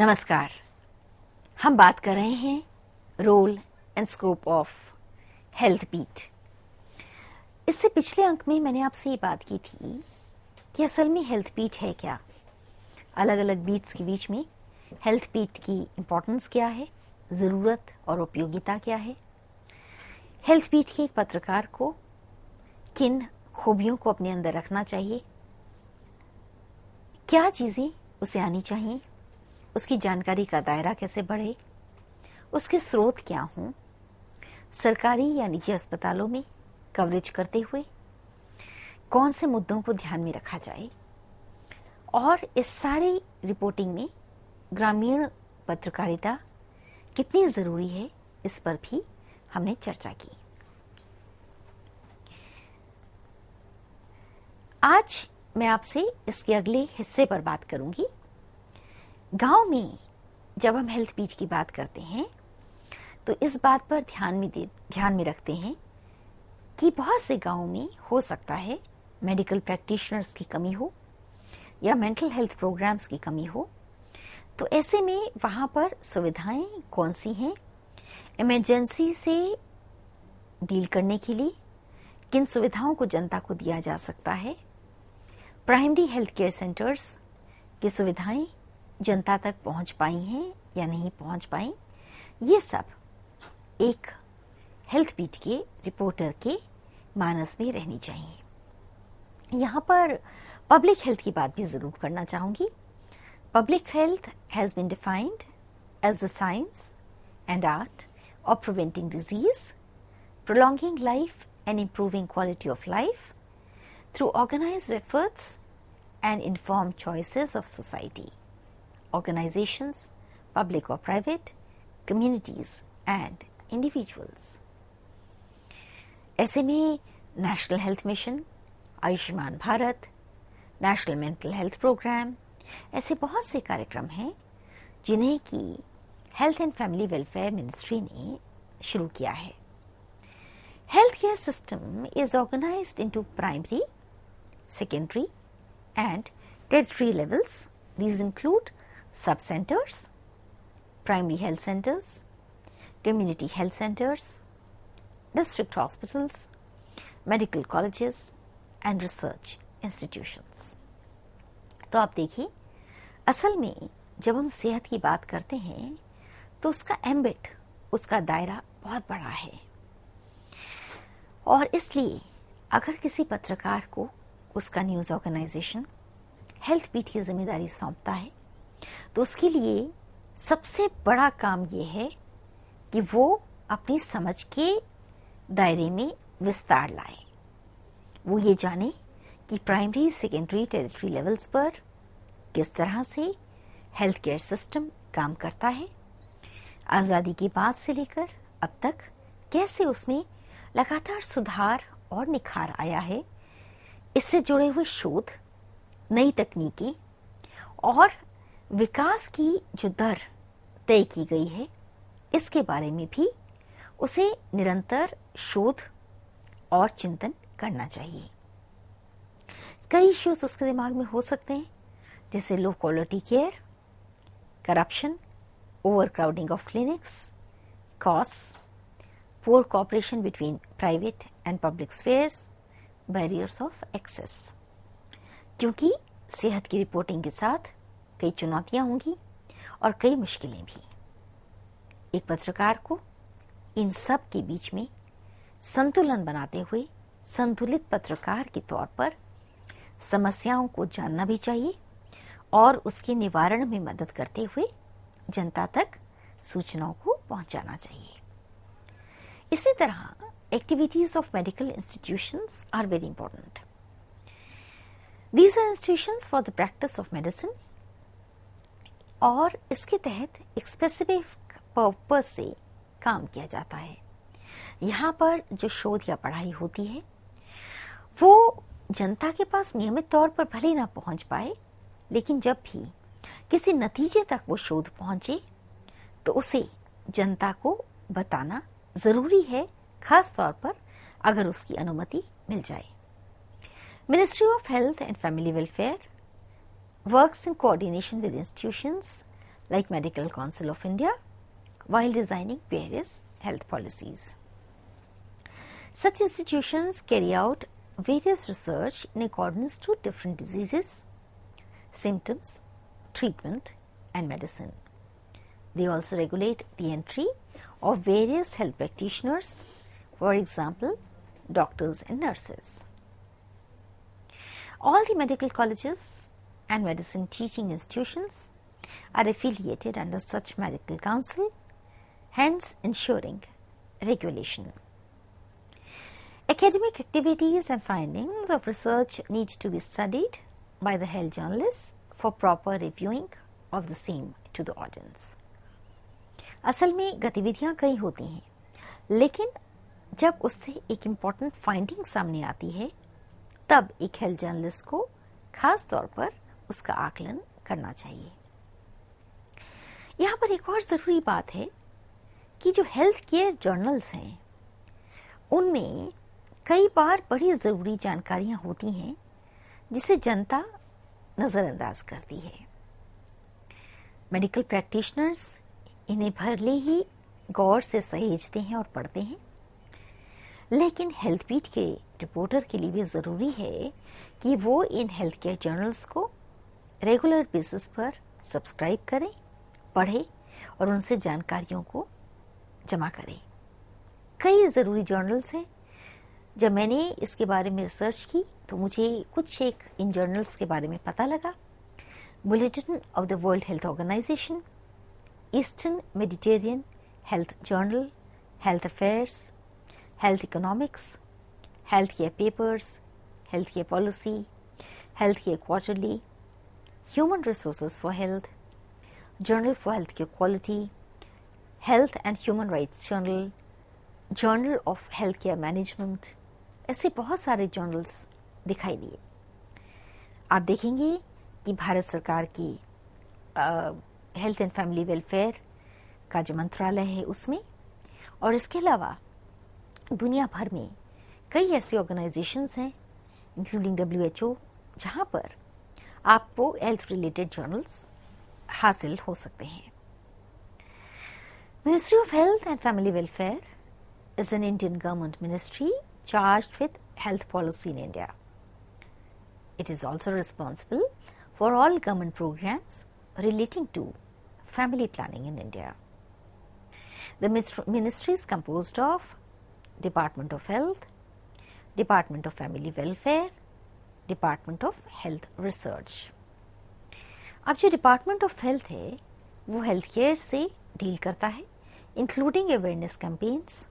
नमस्कार। हम बात कर रहे हैं role and scope of health beat. इससे पिछले अंक में मैंने आपसे ये बात की थी कि असल में हेल्थ बीट है क्या, अलग अलग बीट्स के बीच में हेल्थ बीट की इम्पोर्टेंस क्या है, ज़रूरत और उपयोगिता क्या है, हेल्थ बीट के एक पत्रकार को किन खूबियों को अपने अंदर रखना चाहिए, क्या चीज़ें उसे आनी चाहिए, उसकी जानकारी का दायरा कैसे बढ़े, उसके स्रोत क्या हों, सरकारी या निजी अस्पतालों में कवरेज करते हुए कौन से मुद्दों को ध्यान में रखा जाए, और इस सारी रिपोर्टिंग में ग्रामीण पत्रकारिता कितनी ज़रूरी है, इस पर भी हमने चर्चा की। आज मैं आपसे इसके अगले हिस्से पर बात करूंगी। गांव में जब हम हेल्थ बीट की बात करते हैं तो इस बात पर ध्यान में रखते हैं कि बहुत से गांवों में हो सकता है मेडिकल प्रैक्टिशनर्स की कमी हो या मेंटल हेल्थ प्रोग्राम्स की कमी हो। तो ऐसे में वहां पर सुविधाएं कौन सी हैं, इमरजेंसी से डील करने के लिए किन सुविधाओं को जनता को दिया जा सकता है, प्राइमरी हेल्थ केयर सेंटर्स की सुविधाएं जनता तक पहुंच पाई हैं या नहीं पहुंच पाई, ये सब एक हेल्थ बीट के रिपोर्टर के मानस में रहनी चाहिए। यहाँ पर पब्लिक हेल्थ की बात भी जरूर करना चाहूंगी। Public health has been defined as the science and art of preventing disease, prolonging life and improving quality of life through organised efforts and informed choices of society, organizations, public or private, communities and individuals. ऐसे में national health mission, Ayushman Bharat, national mental health programme, ऐसे बहुत से कार्यक्रम हैं जिन्हें की health and family welfare ministry ने शुरू किया है। Health care system is organised into primary, secondary and tertiary levels. These include sub-centers, primary health centers, community health centers, district hospitals, medical colleges and research institutions. तो आप देखिए, असल में जब हम सेहत की बात करते हैं तो उसका एम्बिट, उसका दायरा बहुत बड़ा है, और इसलिए अगर किसी पत्रकार को उसका न्यूज़ ऑर्गेनाइजेशन हेल्थ बीट की जिम्मेदारी सौंपता है तो उसके लिए सबसे बड़ा काम ये है कि वो अपनी समझ के दायरे में विस्तार लाए। वो ये जाने कि प्राइमरी, सेकेंडरी, टेरिटरी लेवल्स पर किस तरह से हेल्थ केयर सिस्टम काम करता है, आज़ादी के बाद से लेकर अब तक कैसे उसमें लगातार सुधार और निखार आया है, इससे जुड़े हुए शोध, नई तकनीकें और विकास की जो दर तय की गई है, इसके बारे में भी उसे निरंतर शोध और चिंतन करना चाहिए। कई इश्यूज उसके दिमाग में हो सकते हैं, जैसे low quality care, corruption, overcrowding of clinics, cost, poor cooperation between private and public spheres, barriers of access. क्योंकि सेहत की रिपोर्टिंग के साथ कई चुनौतियां होंगी और कई मुश्किलें भी। एक पत्रकार को इन सब के बीच में संतुलन बनाते हुए संतुलित पत्रकार के तौर पर समस्याओं को जानना भी चाहिए और उसके निवारण में मदद करते हुए जनता तक सूचनाओं को पहुंचाना चाहिए। इसी तरह activities of medical institutions are very important. These are institutions for the practice of medicine, और इसके तहत एक स्पेसिफिक पर्पस से काम किया जाता है। यहाँ पर जो शोध या पढ़ाई होती है वो जनता के पास नियमित तौर पर भले ना पहुंच पाए, लेकिन जब भी किसी नतीजे तक वो शोध पहुंचे तो उसे जनता को बताना जरूरी है, खास तौर पर अगर उसकी अनुमति मिल जाए। Ministry of Health and Family Welfare works in coordination with institutions like Medical Council of India, while designing various health policies. Such institutions carry out various research in accordance to different diseases, symptoms, treatment, and medicine. They also regulate the entry of various health practitioners, for example, doctors and nurses. All the medical colleges and medicine teaching institutions are affiliated under such medical council, hence ensuring regulation. Academic activities and findings of research need to be studied by the health journalists for proper reviewing of the same to the audience. असल में गतिविधियां कई होती हैं, लेकिन जब उससे एक इम्पॉर्टेंट फाइंडिंग सामने आती है तब एक हेल्थ जर्नलिस्ट को खास तौर पर उसका आकलन करना चाहिए। यहाँ पर एक और जरूरी बात है कि जो हेल्थ केयर जर्नल्स हैं उनमें कई बार बड़ी जरूरी जानकारियां होती हैं जिसे जनता नजरअंदाज करती है। मेडिकल प्रैक्टिशनर्स इन्हें भले ही गौर से सहेजते हैं और पढ़ते हैं, लेकिन हेल्थ बीट के रिपोर्टर के लिए भी ज़रूरी है कि वो इन हेल्थ केयर जर्नल्स को रेगुलर बेसिस पर सब्सक्राइब करें, पढ़ें और उनसे जानकारियों को जमा करें। कई ज़रूरी जर्नल्स हैं। जब मैंने इसके बारे में रिसर्च की तो मुझे कुछ एक इन जर्नल्स के बारे में पता लगा। Bulletin of the World Health Organization, Eastern Mediterranean health journal, health affairs, health economics, health care papers, health care policy, health care quarterly, human resources for health, journal for health care quality, health and human rights journal, journal of health care management, ऐसे बहुत सारे journals दिखाई दिए। आप देखेंगे कि भारत सरकार की हेल्थ एंड फैमिली वेलफेयर का जो मंत्रालय है उसमें, और इसके अलावा दुनिया भर में कई ऐसी ऑर्गेनाइजेशंस हैं इंक्लूडिंग WHO जहां पर आपको हेल्थ रिलेटेड जर्नल्स हासिल हो सकते हैं। Ministry of health and family welfare is an Indian government ministry charged with health policy in India. It is also responsible for all government programs relating to family planning in India. The ministry is composed of Department of Health, Department of Family Welfare, Department of Health Research. अब जो Department of Health है वो health care से deal करता है, including awareness campaigns,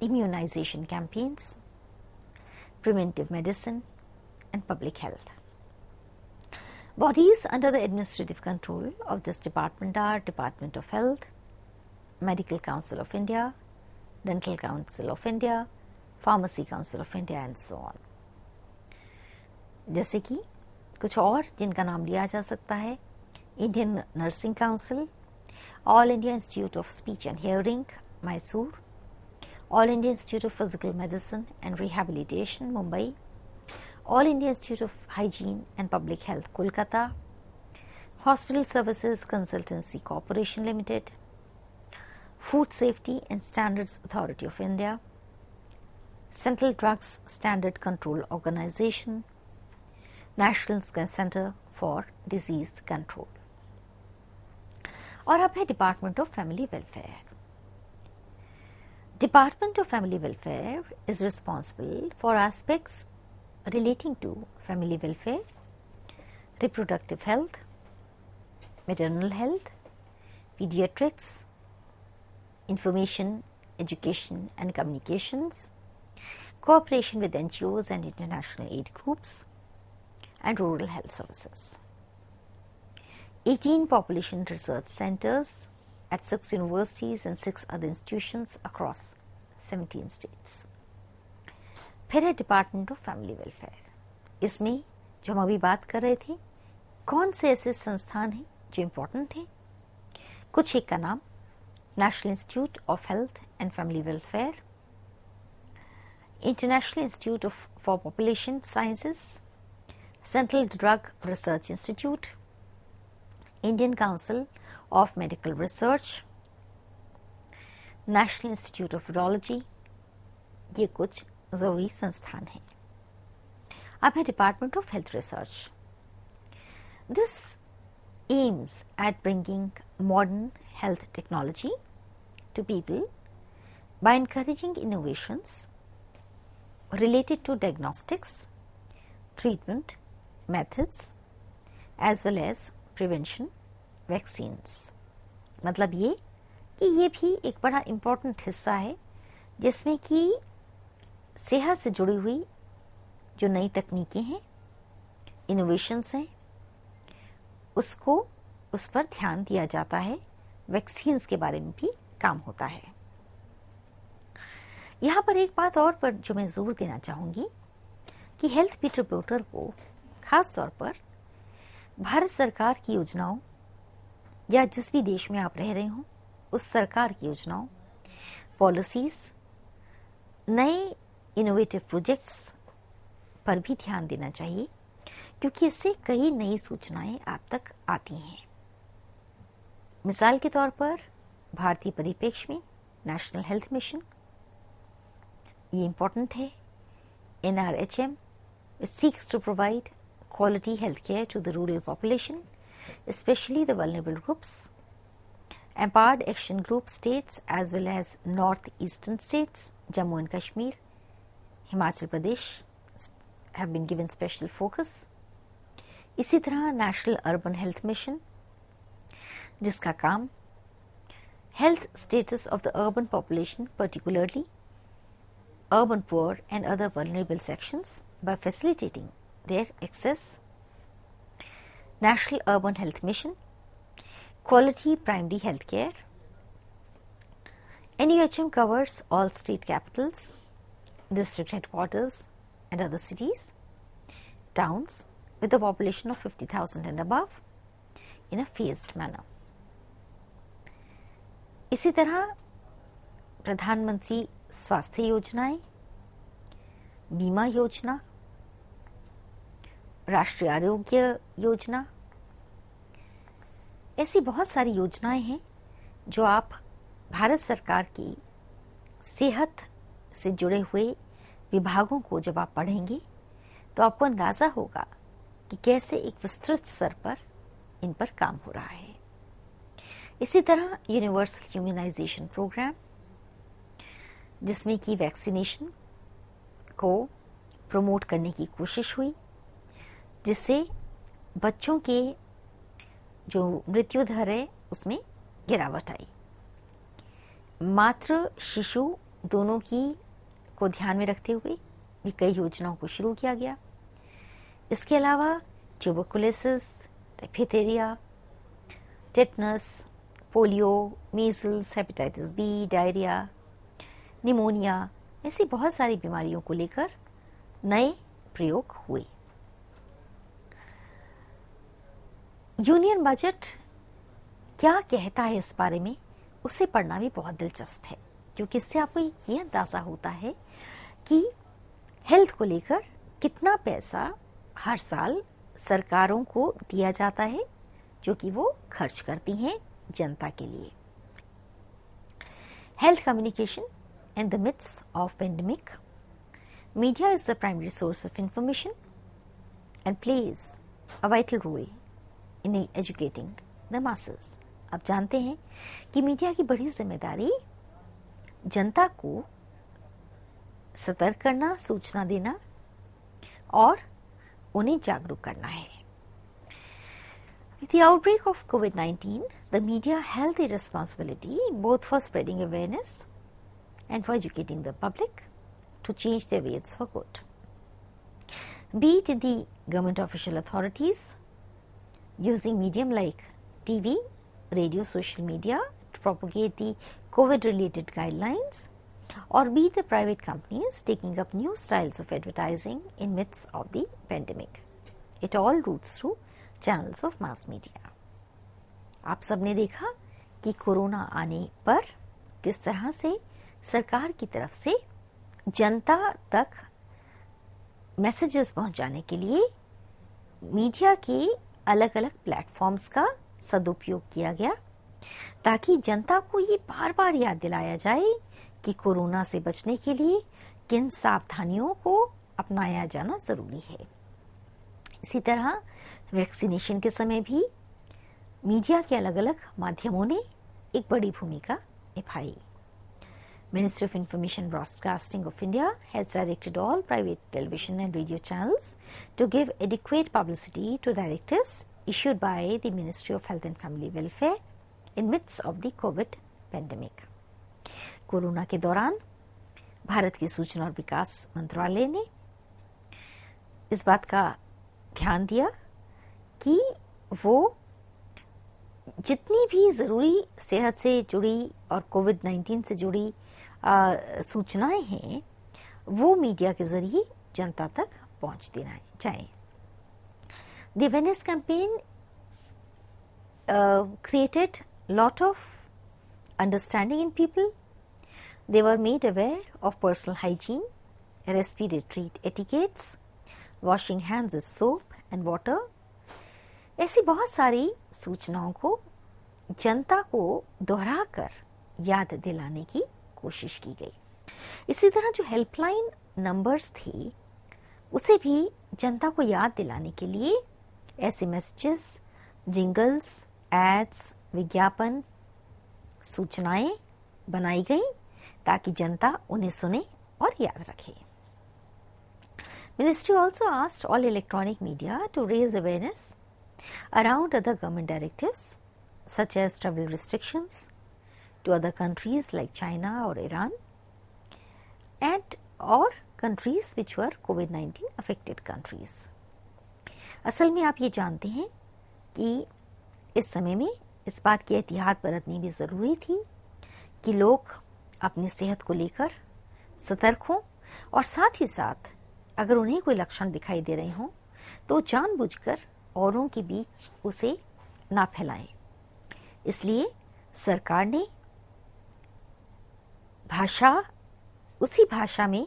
immunization campaigns, preventive medicine, and public health. Bodies under the administrative control of this department are Department of Health, Medical Council of India, Dental Council of India, Pharmacy Council of India, and so on. जैसे कि कुछ और जिनका नाम लिया जा सकता है: Indian Nursing Council, All India Institute of Speech and Hearing, Mysore, All India Institute of Physical Medicine and Rehabilitation, Mumbai, All India Institute of Hygiene and Public Health, Kolkata, Hospital Services Consultancy Corporation Limited, Food Safety and Standards Authority of India, Central Drugs Standard Control Organization, National Center for Disease Control. और अब है department of family welfare. Department of Family Welfare is responsible for aspects relating to family welfare, reproductive health, maternal health, pediatrics, information, education and communications, cooperation with NGOs and international aid groups, and rural health services. 18 population research centers at 6 universities and 6 other institutions across 17 states. फिर है department of family welfare. इसमें जो हम अभी बात कर रहे थे, कौन से ऐसे संस्थान हैं जो इम्पोर्टेंट हैं? कुछ एक का नाम national institute of health and family welfare, international institute for population sciences, central drug research institute, Indian council of medical research, national institute of urology, ये कुछ जरूरी संस्थान हैं। अब है department of health research. This aims at bringing modern health technology to people by encouraging innovations related to diagnostics, treatment methods as well as prevention, vaccines। मतलब ये कि ये भी एक बड़ा इम्पोर्टेंट हिस्सा है जिसमें कि सेहत से जुड़ी हुई जो नई तकनीकें हैं, इनोवेशंस हैं, उसको उस पर ध्यान दिया जाता है। वैक्सीन्स के बारे में भी काम होता है। यहाँ पर एक बात और पर जो मैं जोर देना चाहूँगी कि हेल्थ बीट रिपोर्टर को खास तौर पर भारत सरकार की योजनाओं या जिस भी देश में आप रह रहे हो उस सरकार की योजनाओं, पॉलिसीज, नए इनोवेटिव प्रोजेक्ट्स पर भी ध्यान देना चाहिए, क्योंकि इससे कई नई सूचनाएं आप तक आती हैं। मिसाल के तौर पर भारतीय परिप्रेक्ष्य में नेशनल हेल्थ मिशन, ये इम्पोर्टेंट है। NRHM seeks to provide quality health care to the rural population, especially the vulnerable groups. Empowered Action Group states as well as northeastern states, Jammu and Kashmir, Himachal Pradesh have been given special focus. इसी तरह national urban health mission, जिसका काम health status of the urban population, particularly urban poor and other vulnerable sections, by facilitating their access. National Urban Health Mission, Quality Primary Health Care. NUHM covers all state capitals, district headquarters and other cities, towns with a population of 50,000 and above in a phased manner. इसी तरह प्रधानमंत्री स्वास्थ्य योजनाएं, बीमा योजना, राष्ट्रीय आरोग्य योजना, ऐसी बहुत सारी योजनाएं हैं जो आप भारत सरकार की सेहत से जुड़े हुए विभागों को जब आप पढ़ेंगे तो आपको अंदाजा होगा कि कैसे एक विस्तृत स्तर पर इन पर काम हो रहा है। इसी तरह यूनिवर्सल इम्यूनाइजेशन प्रोग्राम, जिसमें कि वैक्सीनेशन को प्रमोट करने की कोशिश हुई, जिससे बच्चों के जो मृत्यु दर है उसमें गिरावट आई। मातृ शिशु दोनों की को ध्यान में रखते हुए भी कई योजनाओं को शुरू किया गया। इसके अलावा tuberculosis, diphtheria, tetanus, polio, measles, hepatitis B, diarrhoea, pneumonia, ऐसी बहुत सारी बीमारियों को लेकर नए प्रयोग हुए। यूनियन बजट क्या कहता है इस बारे में, उसे पढ़ना भी बहुत दिलचस्प है, क्योंकि इससे आपको ये अंदाजा होता है कि हेल्थ को लेकर कितना पैसा हर साल सरकारों को दिया जाता है, जो कि वो खर्च करती हैं जनता के लिए। Health communication in the midst of pandemic, media is the primary source of information and plays a vital role in educating the masses. आप जानते हैं कि मीडिया की बड़ी जिम्मेदारी जनता को सतर्क करना, सूचना देना और उन्हें जागरूक करना है। With the outbreak of COVID-19, the media held the responsibility both for spreading awareness and for educating the public to change their ways for good. Be it in the government official authorities using medium like TV, radio, social media to propagate the COVID-related guidelines, or be it the private companies taking up new styles of advertising in midst of the pandemic. It all routes through channels of mass media. आप सबने देखा कि corona आने पर किस तरह से सरकार की तरफ से जनता तक मैसेजेस पहुंचाने के लिए मीडिया के अलग अलग प्लेटफॉर्म्स का सदुपयोग किया गया ताकि जनता को ये बार बार याद दिलाया जाए कि कोरोना से बचने के लिए किन सावधानियों को अपनाया जाना जरूरी है। इसी तरह वैक्सीनेशन के समय भी मीडिया के अलग अलग माध्यमों ने एक बड़ी भूमिका निभाई। Ministry of Information Broadcasting of India has directed all private television and radio channels to give adequate publicity to directives issued by the Ministry of Health and Family Welfare in midst of the COVID pandemic. Corona के दौरान भारत की सूचना और विकास मंत्रालय ने इस बात का ध्यान दिया कि वो जितनी भी ज़रूरी सेहत से जुड़ी और कोविड-19 से जुड़ी सूचनाएं हैं वो मीडिया के जरिए जनता तक पहुंच देना चाहिए। The awareness campaign created lot of understanding in people. They were made aware of personal hygiene, respiratory etiquettes, washing hands with soap and water. ऐसी बहुत सारी सूचनाओं को जनता को दोहराकर याद दिलाने की कोशिश की गई। इसी तरह जो हेल्पलाइन नंबर्स थी उसे भी जनता को याद दिलाने के लिए ऐसे मैसेजेस, जिंगल्स, एड्स, विज्ञापन, सूचनाएं बनाई गई ताकि जनता उन्हें सुने और याद रखे। Ministry also asked all electronic media to raise awareness around other government directives such as travel restrictions to other countries like China or Iran and or countries which were COVID-19 affected countries. असल में आप ये जानते हैं कि इस समय में इस बात की एहतियात बरतनी भी ज़रूरी थी कि लोग अपनी सेहत को लेकर सतर्क हों और साथ ही साथ अगर उन्हें कोई लक्षण दिखाई दे रहे हों तो जानबूझकर औरों के बीच उसे ना फैलाएं। इसलिए सरकार ने उसी भाषा में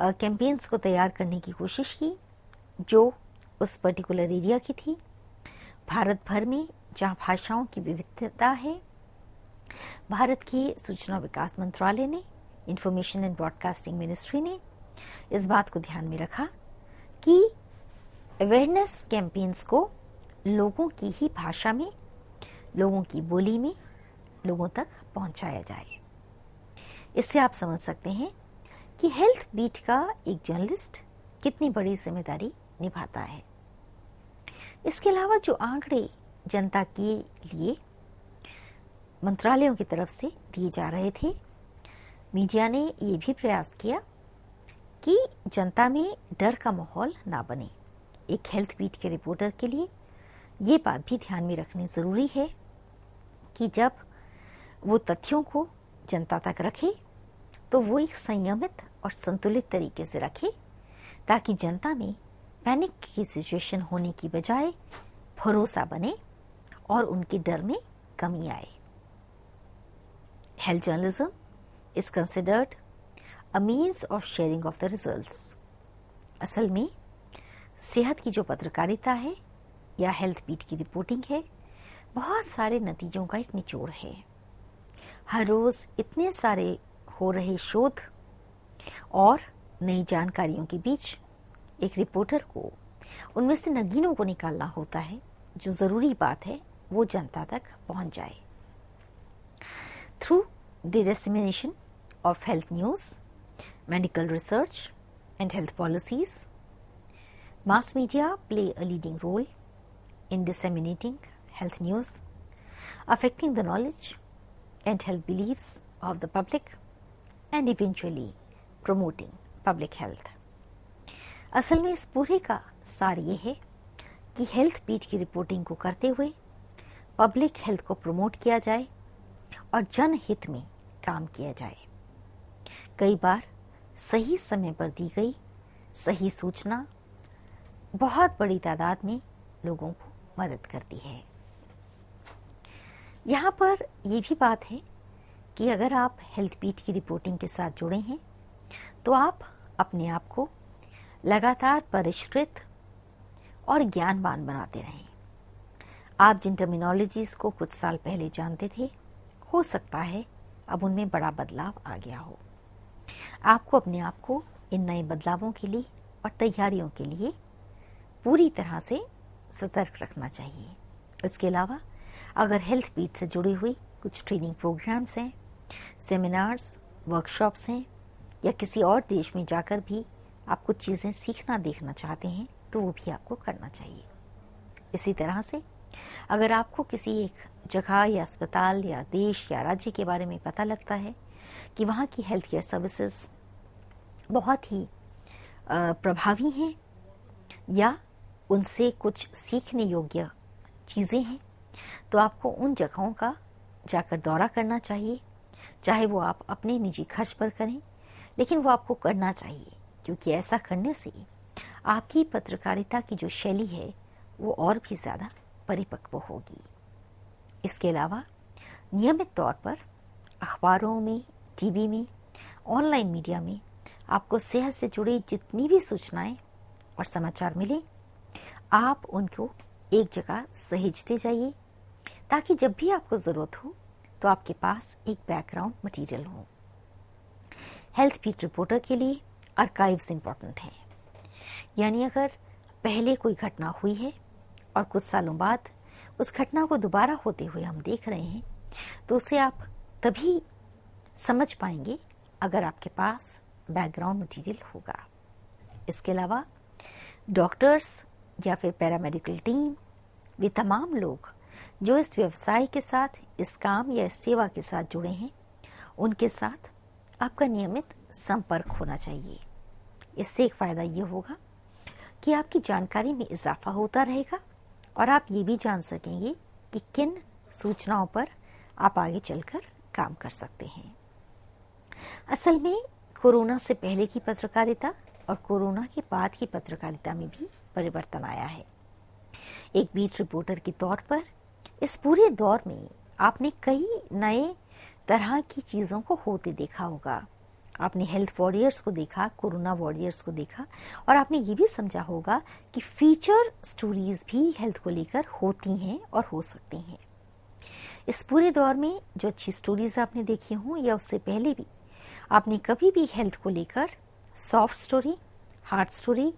कैंपेन्स को तैयार करने की कोशिश की जो उस पर्टिकुलर एरिया की थी। भारत भर में जहाँ भाषाओं की विविधता है, भारत के सूचना विकास मंत्रालय ने, इंफॉर्मेशन एंड ब्रॉडकास्टिंग मिनिस्ट्री ने इस बात को ध्यान में रखा कि अवेयरनेस कैंपेन्स को लोगों की ही भाषा में, लोगों की बोली में लोगों तक पहुंचाया जाए। इससे आप समझ सकते हैं कि हेल्थ बीट का एक जर्नलिस्ट कितनी बड़ी जिम्मेदारी निभाता है। इसके अलावा जो आंकड़े जनता के लिए मंत्रालयों की तरफ से दिए जा रहे थे, मीडिया ने ये भी प्रयास किया कि जनता में डर का माहौल ना बने। एक हेल्थ बीट के रिपोर्टर के लिए ये बात भी ध्यान में रखनी ज़रूरी है कि जब वो तथ्यों को जनता तक रखे तो वो एक संयमित और संतुलित तरीके से रखे ताकि जनता में पैनिक की सिचुएशन होने की बजाय भरोसा बने और उनके डर में कमी आए। Health journalism is considered a means of sharing of the results. असल में सेहत की जो पत्रकारिता है या हेल्थ बीट की रिपोर्टिंग है, बहुत सारे नतीजों का एक निचोड़ है। हर रोज इतने सारे हो रहे शोध और नई जानकारियों के बीच एक रिपोर्टर को उनमें से नगीनों को निकालना होता है। जो जरूरी बात है वो जनता तक पहुंच जाए। Through the dissemination of health news, medical research and health policies, mass media play a leading role in disseminating health news, affecting the knowledge and health beliefs of the public and eventually promoting public health. असल में इस पूरे का सार ये है कि health beat की रिपोर्टिंग को करते हुए पब्लिक हेल्थ को प्रमोट किया जाए और जनहित में काम किया जाए। कई बार सही समय पर दी गई सही सूचना बहुत बड़ी तादाद में लोगों को मदद करती है। यहाँ पर ये भी बात है कि अगर आप हेल्थ बीट की रिपोर्टिंग के साथ जुड़े हैं तो आप अपने आप को लगातार परिष्कृत और ज्ञानवान बनाते रहें। आप जिन टर्मिनोलॉजीज को कुछ साल पहले जानते थे, हो सकता है अब उनमें बड़ा बदलाव आ गया हो। आपको अपने आप को इन नए बदलावों के लिए और तैयारियों के लिए पूरी तरह से सतर्क रखना चाहिए। इसके अलावा अगर हेल्थ बीट से जुड़ी हुई कुछ ट्रेनिंग प्रोग्राम्स हैं, सेमिनार्स, वर्कशॉप्स हैं, या किसी और देश में जाकर भी आप कुछ चीज़ें सीखना देखना चाहते हैं, तो वो भी आपको करना चाहिए। इसी तरह से अगर आपको किसी एक जगह या अस्पताल या देश या राज्य के बारे में पता लगता है कि वहाँ की हेल्थ केयर सर्विसेज बहुत ही प्रभावी हैं या उनसे कुछ सीखने योग्य चीज़ें हैं, तो आपको उन जगहों का जाकर दौरा करना चाहिए। चाहे वो आप अपने निजी खर्च पर करें, लेकिन वो आपको करना चाहिए, क्योंकि ऐसा करने से आपकी पत्रकारिता की जो शैली है वो और भी ज़्यादा परिपक्व होगी। इसके अलावा नियमित तौर पर अखबारों में, टीवी में, ऑनलाइन मीडिया में आपको सेहत से जुड़ी जितनी भी सूचनाएं और समाचार मिले, आप उनको एक जगह सहेजते जाइए, ताकि जब भी आपको ज़रूरत हो तो आपके पास एक बैकग्राउंड मटेरियल हो। हेल्थ बीट रिपोर्टर के लिए आर्काइव्स इम्पोर्टेंट हैं। यानी अगर पहले कोई घटना हुई है और कुछ सालों बाद उस घटना को दोबारा होते हुए हम देख रहे हैं, तो उसे आप तभी समझ पाएंगे अगर आपके पास बैकग्राउंड मटेरियल होगा। इसके अलावा डॉक्टर्स या फिर पैरामेडिकल टीम, वे तमाम लोग जो इस व्यवसाय के साथ, इस काम या इस सेवा के साथ जुड़े हैं, उनके साथ आपका नियमित संपर्क होना चाहिए। इससे एक फ़ायदा ये होगा कि आपकी जानकारी में इजाफा होता रहेगा और आप ये भी जान सकेंगे कि किन सूचनाओं पर आप आगे चलकर काम कर सकते हैं। असल में कोरोना से पहले की पत्रकारिता और कोरोना के बाद की पत्रकारिता में भी परिवर्तन आया है। एक बीट रिपोर्टर के तौर पर इस पूरे दौर में आपने कई नए तरह की चीज़ों को होते देखा होगा। आपने हेल्थ वॉरियर्स को देखा, कोरोना वॉरियर्स को देखा, और आपने ये भी समझा होगा कि फीचर स्टोरीज भी हेल्थ को लेकर होती हैं और हो सकती हैं। इस पूरे दौर में जो अच्छी स्टोरीज आपने देखी हों या उससे पहले भी आपने कभी भी हेल्थ को लेकर soft story, hard story,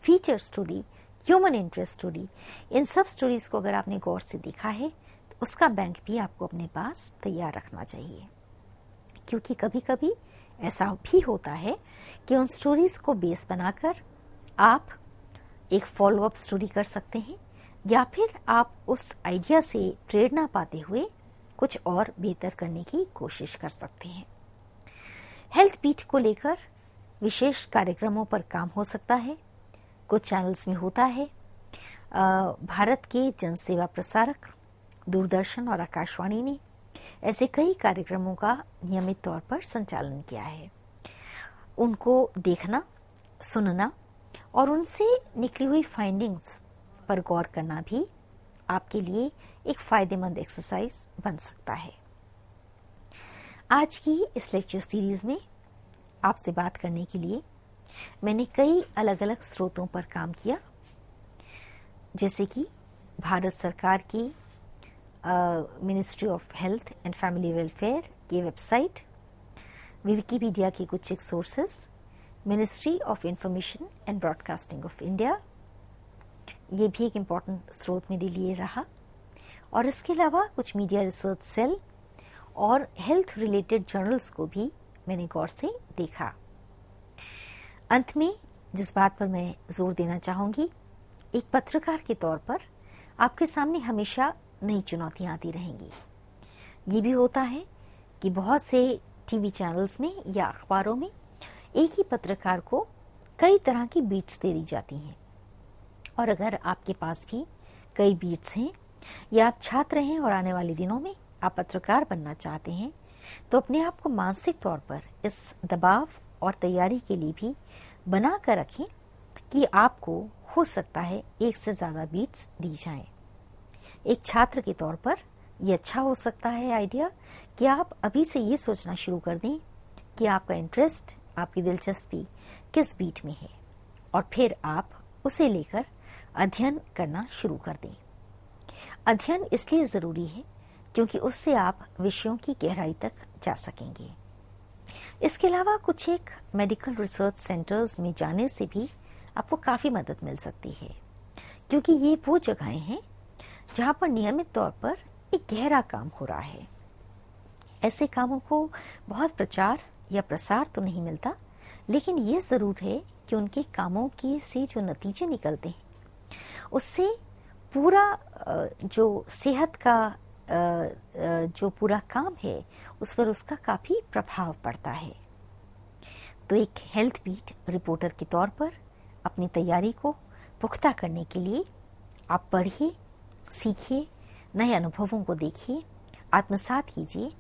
feature story, human interest story, इन सब स्टोरीज को अगर आपने गौर से देखा है, तो उसका बैंक भी आपको अपने पास तैयार रखना चाहिए। क्योंकि कभी कभी ऐसा भी होता है कि उन स्टोरीज को बेस बनाकर आप एक फॉलो अप स्टोरी कर सकते हैं, या फिर आप उस आइडिया से प्रेरणा पाते हुए कुछ और बेहतर करने की कोशिश कर सकते हैं। हेल्थ बीट को लेकर विशेष कार्यक्रमों पर काम हो सकता है। कुछ चैनल्स में होता है। भारत के जनसेवा प्रसारक दूरदर्शन और आकाशवाणी ने ऐसे कई कार्यक्रमों का नियमित तौर पर संचालन किया है। उनको देखना, सुनना और उनसे निकली हुई फाइंडिंग्स पर गौर करना भी आपके लिए एक फायदेमंद एक्सरसाइज बन सकता है। आज की इस लेक्चर सीरीज में आपसे बात करने के लिए मैंने कई अलग अलग स्रोतों पर काम किया, जैसे कि भारत सरकार की ministry of health and family welfare की वेबसाइट, विकिपीडिया के कुछ एक sources, ministry of information and broadcasting of India, ये भी एक इम्पॉर्टेंट स्रोत मेरे लिए रहा, और इसके अलावा कुछ मीडिया रिसर्च सेल और हेल्थ रिलेटेड जर्नल्स को भी मैंने गौर से देखा। अंत में जिस बात पर मैं जोर देना चाहूँगी, एक पत्रकार के तौर पर आपके सामने हमेशा नई चुनौतियाँ आती रहेंगी। ये भी होता है कि बहुत से टीवी चैनल्स में या अखबारों में एक ही पत्रकार को कई तरह की बीट्स दे दी जाती हैं, और अगर आपके पास भी कई बीट्स हैं या आप छात्र हैं और आने वाले दिनों में आप पत्रकार बनना चाहते हैं, तो अपने आप को मानसिक तौर पर इस दबाव और तैयारी के लिए भी बना कर रखें कि आपको हो सकता है एक से ज़्यादा बीट्स दी जाएं। एक छात्र के तौर पर यह अच्छा हो सकता है आइडिया कि आप अभी से ये सोचना शुरू कर दें कि आपका इंटरेस्ट, आपकी दिलचस्पी किस बीट में है, और फिर आप उसे लेकर अध्ययन करना शुरू कर दें। अध्ययन इसलिए ज़रूरी है क्योंकि उससे आप विषयों की गहराई तक जा सकेंगे। इसके अलावा कुछ एक मेडिकल रिसर्च सेंटर्स में जाने से भी आपको काफ़ी मदद मिल सकती है, क्योंकि ये वो जगहें हैं जहाँ पर नियमित तौर पर एक गहरा काम हो रहा है। ऐसे कामों को बहुत प्रचार या प्रसार तो नहीं मिलता, लेकिन ये ज़रूर है कि उनके कामों की से जो नतीजे निकलते हैं उससे पूरा जो सेहत का जो पूरा काम है उस पर उसका काफ़ी प्रभाव पड़ता है। तो एक हेल्थ बीट रिपोर्टर के तौर पर अपनी तैयारी को पुख्ता करने के लिए आप पढ़िए, सीखिए, नए अनुभवों को देखिए, आत्मसात कीजिए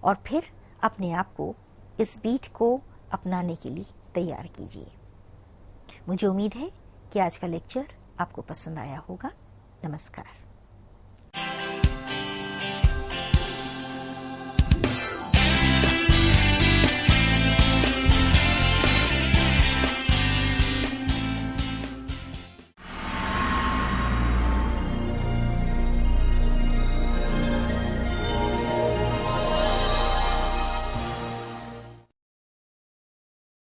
और फिर अपने आप को इस बीट को अपनाने के लिए तैयार कीजिए। मुझे उम्मीद है कि आज का लेक्चर आपको पसंद आया होगा। नमस्कार।